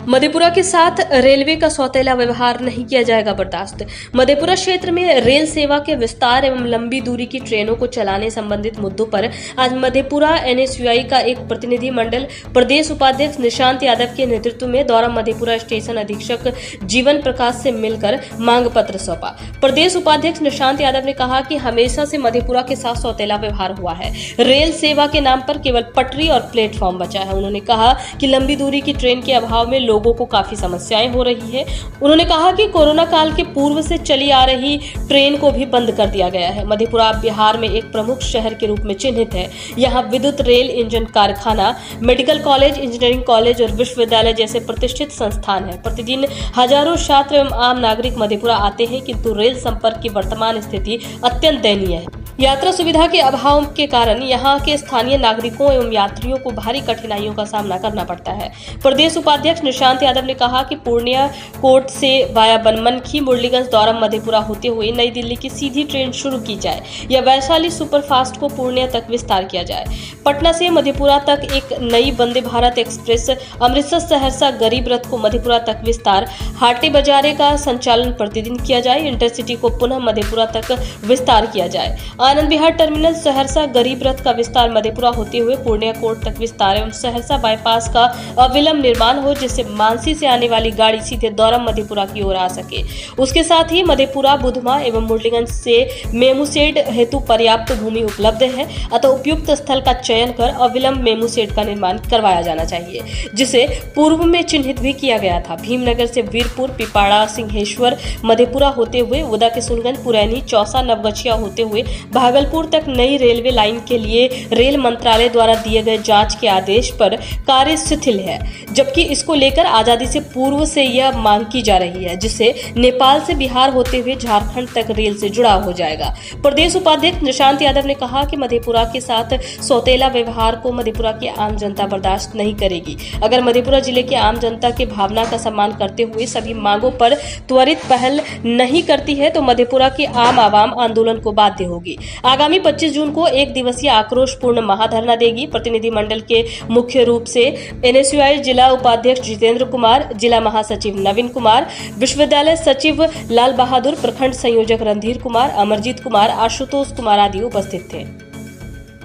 मधेपुरा के साथ रेलवे का सौतेला व्यवहार नहीं किया जाएगा बर्दाश्त। मधेपुरा क्षेत्र में रेल सेवा के विस्तार एवं लंबी दूरी की ट्रेनों को चलाने संबंधित मुद्दों पर आज मधेपुरा एनएसयूआई का एक प्रतिनिधि मंडल प्रदेश उपाध्यक्ष निशांत यादव के नेतृत्व में दौरा मधेपुरा स्टेशन अधीक्षक जीवन प्रकाश से मिलकर मांग पत्र सौंपा। प्रदेश उपाध्यक्ष निशांत यादव ने कहा कि हमेशा से मधेपुरा के साथ सौतेला व्यवहार हुआ है। रेल सेवा के नाम पर केवल पटरी और प्लेटफॉर्म बचा है। उन्होंने कहा कि लंबी दूरी की ट्रेन के अभाव में लोगों को काफी समस्याएं हो रही है। उन्होंने कहा कि कोरोना काल के पूर्व से चली आ रही ट्रेन को भी बंद कर दिया गया है। मधेपुरा बिहार में एक प्रमुख शहर के रूप में चिन्हित है। यहाँ विद्युत, रेल इंजन कारखाना, मेडिकल कॉलेज, इंजीनियरिंग कॉलेज और विश्वविद्यालय जैसे प्रतिष्ठित संस्थान है। प्रतिदिन हजारों छात्र एवं आम नागरिक मधेपुरा आते हैं, किंतु रेल संपर्क की वर्तमान स्थिति अत्यंत दयनीय है। यात्रा सुविधा के अभाव के कारण यहाँ के स्थानीय नागरिकों एवं यात्रियों को भारी कठिनाइयों का सामना करना पड़ता है। प्रदेश उपाध्यक्ष निशांत यादव ने कहा कि पूर्णिया कोट से वाया बनमनखी, मुरलीगंज, दौरम, मधेपुरा होते हुए नई दिल्ली की सीधी ट्रेन शुरू की जाए या वैशाली सुपरफास्ट को पूर्णिया तक विस्तार किया जाए। पटना से मधेपुरा तक एक नई वंदे भारत एक्सप्रेस, अमृतसर सहरसा गरीब रथ को मधेपुरा तक विस्तार, हाटे बाजारे का संचालन प्रतिदिन किया जाए। इंटरसिटी को पुनः मधेपुरा तक विस्तार किया जाए। आनंद विहार टर्मिनल सहरसा गरीब रथ का विस्तार मधेपुरा होते हुए पूर्णिया कोट तक विस्तार एवं सहरसा बाईपास का अविलंब निर्माण हो, जिससे मानसी से आने वाली गाड़ी सीधे दौरम मधेपुरा की ओर आ सके। उसके साथ ही मधेपुरा, बुधमा एवं मुरलीगंज से मेमू शेड हेतु पर्याप्त भूमि उपलब्ध है, अतः उपयुक्त स्थल का चयन कर अविलंब मेमू शेड का निर्माण करवाया जाना चाहिए, जिसे पूर्व में चिन्हित भी किया गया था। भीमनगर से वीरपुर, पिपाड़ा, सिंहेश्वर, मधेपुरा होते हुए उदा किशुनगंज, पुरैनी, चौसा, नवगछिया होते हुए भागलपुर तक नई रेलवे लाइन के लिए रेल मंत्रालय द्वारा दिए गए जांच के आदेश पर कार्य शिथिल है, जबकि इसको लेकर आजादी से पूर्व से यह मांग की जा रही है, जिससे नेपाल से बिहार होते हुए झारखंड तक रेल से जुड़ाव हो जाएगा। प्रदेश उपाध्यक्ष निशांत यादव ने कहा कि मधेपुरा के साथ सौतेला व्यवहार को मधेपुरा की आम जनता बर्दाश्त नहीं करेगी। अगर मधेपुरा जिले की आम जनता के भावना का सम्मान करते हुए सभी मांगों पर त्वरित पहल नहीं करती है तो मधेपुरा की आम आवाम आंदोलन को बाध्य होगी। आगामी 25 जून को एक दिवसीय आक्रोशपूर्ण महाधरना देगी। प्रतिनिधि मंडल के मुख्य रूप से एनएसयूआई जिला उपाध्यक्ष जितेंद्र कुमार, जिला महासचिव नवीन कुमार, विश्वविद्यालय सचिव लाल बहादुर, प्रखंड संयोजक रणधीर कुमार, अमरजीत कुमार, आशुतोष कुमार आदि उपस्थित थे।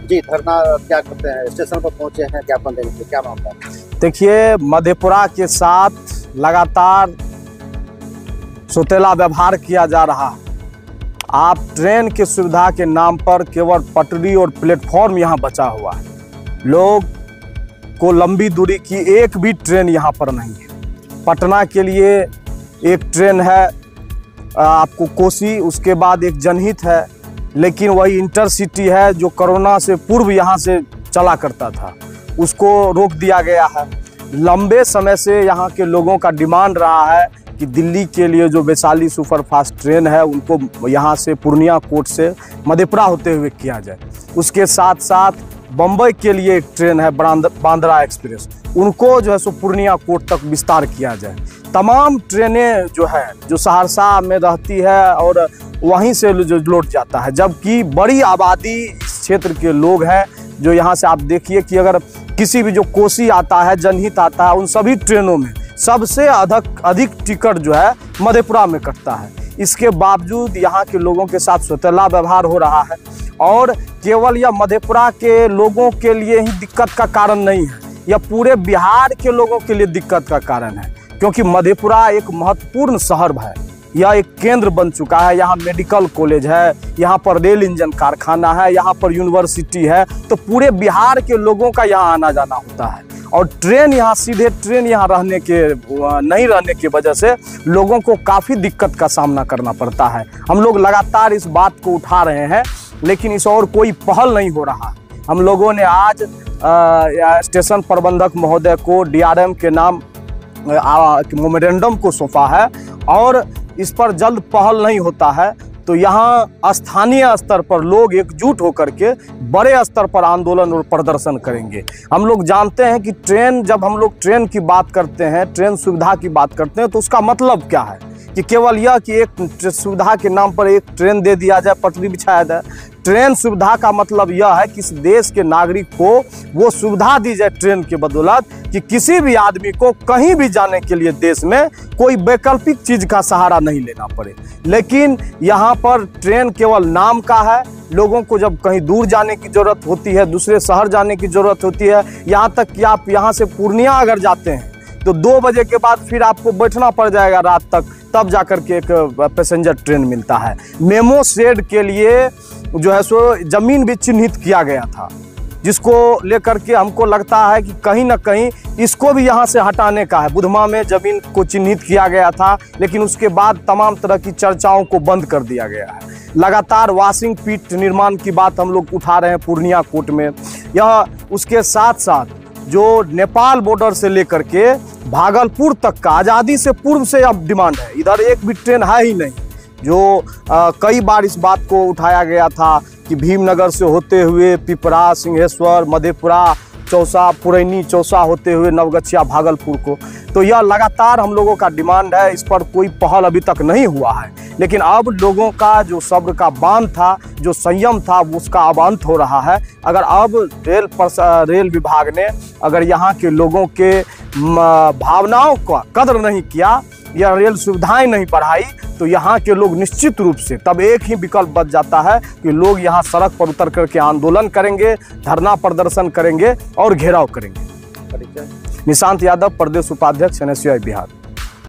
जी, धरना क्या करते हैं? स्टेशन पर पहुंचे हैं ज्ञापन देने के, क्या मामला? देखिए, मधेपुरा के साथ लगातार सौतेला व्यवहार किया जा रहा है। आप ट्रेन की सुविधा के नाम पर केवल पटरी और प्लेटफॉर्म यहाँ बचा हुआ है। लोग को लंबी दूरी की एक भी ट्रेन यहाँ पर नहीं है। पटना के लिए एक ट्रेन है, आपको कोसी, उसके बाद एक जनहित है, लेकिन वही इंटरसिटी है जो कोरोना से पूर्व यहाँ से चला करता था, उसको रोक दिया गया है। लंबे समय से यहाँ के लोगों का डिमांड रहा है कि दिल्ली के लिए जो वैशाली सुपरफास्ट ट्रेन है उनको यहाँ से पूर्णिया कोट से मधेपुरा होते हुए किया जाए। उसके साथ साथ बम्बई के लिए एक ट्रेन है बांद्रा एक्सप्रेस, उनको जो है सो पूर्णिया कोट तक विस्तार किया जाए। तमाम ट्रेनें जो है जो सहरसा में रहती है और वहीं से जो लौट जाता है, जबकि बड़ी आबादी इस क्षेत्र के लोग हैं। जो यहाँ से आप देखिए कि अगर किसी भी जो कोसी आता है, जनहित आता है, उन सभी ट्रेनों में सबसे अधिक टिकट जो है मधेपुरा में कटता है। इसके बावजूद यहाँ के लोगों के साथ सौतेला व्यवहार हो रहा है और केवल यह मधेपुरा के लोगों के लिए ही दिक्कत का कारण नहीं है, यह पूरे बिहार के लोगों के लिए दिक्कत का कारण है, क्योंकि मधेपुरा एक महत्वपूर्ण शहर है। यह एक केंद्र बन चुका है। यहाँ मेडिकल कॉलेज है, यहाँ पर रेल इंजन कारखाना है, यहाँ पर यूनिवर्सिटी है, तो पूरे बिहार के लोगों का यहाँ आना जाना होता है। और ट्रेन यहाँ सीधे ट्रेन यहाँ नहीं रहने की वजह से लोगों को काफ़ी दिक्कत का सामना करना पड़ता है। हम लोग लगातार इस बात को उठा रहे हैं, लेकिन इस और कोई पहल नहीं हो रहा। हम लोगों ने आज स्टेशन प्रबंधक महोदय को डीआरएम के नाम मेमोरेंडम को सौंपा है और इस पर जल्द पहल नहीं होता है तो यहाँ स्थानीय स्तर पर लोग एकजुट होकर के बड़े स्तर पर आंदोलन और प्रदर्शन करेंगे। हम लोग जानते हैं कि जब हम लोग ट्रेन की बात करते हैं, ट्रेन सुविधा की बात करते हैं, तो उसका मतलब क्या है कि केवल यह कि एक सुविधा के नाम पर एक ट्रेन दे दिया जाए, पटरी बिछाया जाए। ट्रेन सुविधा का मतलब यह है कि इस देश के नागरिक को वो सुविधा दी जाए ट्रेन के बदौलत कि किसी भी आदमी को कहीं भी जाने के लिए देश में कोई वैकल्पिक चीज का सहारा नहीं लेना पड़े। लेकिन यहाँ पर ट्रेन केवल नाम का है। लोगों को जब कहीं दूर जाने की जरूरत होती है, दूसरे शहर जाने की जरूरत होती है, यहाँ तक कि आप यहाँ से पूर्णिया अगर जाते हैं तो 2 बजे के बाद फिर आपको बैठना पड़ जाएगा रात तक, तब जाकर के एक पैसेंजर ट्रेन मिलता है। मेमो शेड के लिए जो है सो जमीन भी चिन्हित किया गया था, जिसको लेकर के हमको लगता है कि कहीं ना कहीं इसको भी यहाँ से हटाने का है। बुधमा में जमीन को चिन्हित किया गया था, लेकिन उसके बाद तमाम तरह की चर्चाओं को बंद कर दिया गया है। लगातार वॉशिंग पिट निर्माण की बात हम लोग उठा रहे हैं पूर्णिया कोर्ट में। यह उसके साथ साथ जो नेपाल बॉर्डर से लेकर के भागलपुर तक का आज़ादी से पूर्व से अब डिमांड है। इधर एक भी ट्रेन है ही नहीं। जो कई बार इस बात को उठाया गया था कि भीमनगर से होते हुए पिपरा, सिंहेश्वर, मधेपुरा, चौसा, पुरैनी, चौसा होते हुए नवगछिया, भागलपुर को, तो यह लगातार हम लोगों का डिमांड है। इस पर कोई पहल अभी तक नहीं हुआ है, लेकिन अब लोगों का जो सब्र का बांध था, जो संयम था, उसका अब अंत हो रहा है। अगर अब रेल विभाग ने अगर यहाँ के लोगों के भावनाओं का कदर नहीं किया या रेल सुविधाएं नहीं बढ़ाई, तो यहाँ के लोग निश्चित रूप से तब एक ही विकल्प बच जाता है कि लोग यहाँ सड़क पर उतर करके आंदोलन करेंगे, धरना प्रदर्शन करेंगे और घेराव करेंगे। निशांत यादव, प्रदेश उपाध्यक्ष NSUI बिहार।